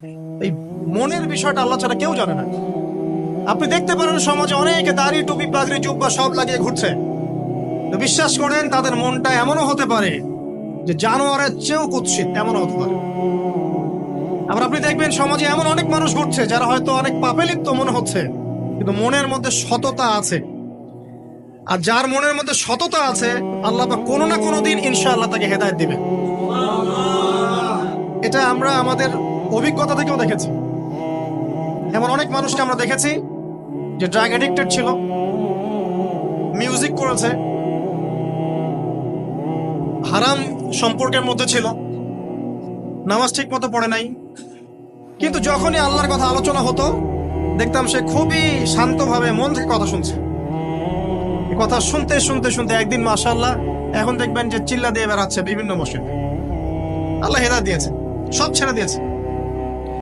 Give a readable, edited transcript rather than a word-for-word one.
এই মনের বিষয়টা আল্লাহ ছাড়া কেউ জানে না। আপনি দেখতে পারেন সমাজে অনেকে দাড়ি টুপি পাগড়ি জুব্বা সব লাগিয়ে ঘুরছে, তো বিশ্বাস করেন তাদের মনটা এমনও হতে পারে যে জানোয়ারের চেয়েও কুৎসিত, এমনও হতে পারে। আবার আপনি দেখবেন সমাজে এমন অনেক মানুষ ঘুরছে যারা হয়তো অনেক পাপে লিপ্ত মনে হচ্ছে, কিন্তু মনের মধ্যে সততা আছে। আর যার মনের মধ্যে সততা আছে, আল্লাহ পাক কোনো না কোনো দিন ইনশাআল্লাহ তাকে হেদায়েত দিবে। এটা আমরা আমাদের অভিজ্ঞতা থেকেও দেখেছি। এমন অনেক মানুষকে আমরা দেখেছি যে ড্রাগ এডিক্টেড ছিল, মিউজিক করেছে, হারাম সম্পর্কের মধ্যে ছিল, নামাজ ঠিক মতো পড়ে নাই, কিন্তু যখনই আল্লাহর কথা আলোচনা হতো দেখতাম সে খুবই শান্তভাবে মন থেকে কথা শুনছে। এই কথা শুনতে শুনতে শুনতে একদিন মাশাআল্লাহ এখন দেখবেন যে চিল্লা দিয়ে বেড়াচ্ছে বিভিন্ন মসজিদে। আল্লাহ হেদায়েত দিয়েছে, সব ছেড়ে দিয়েছে।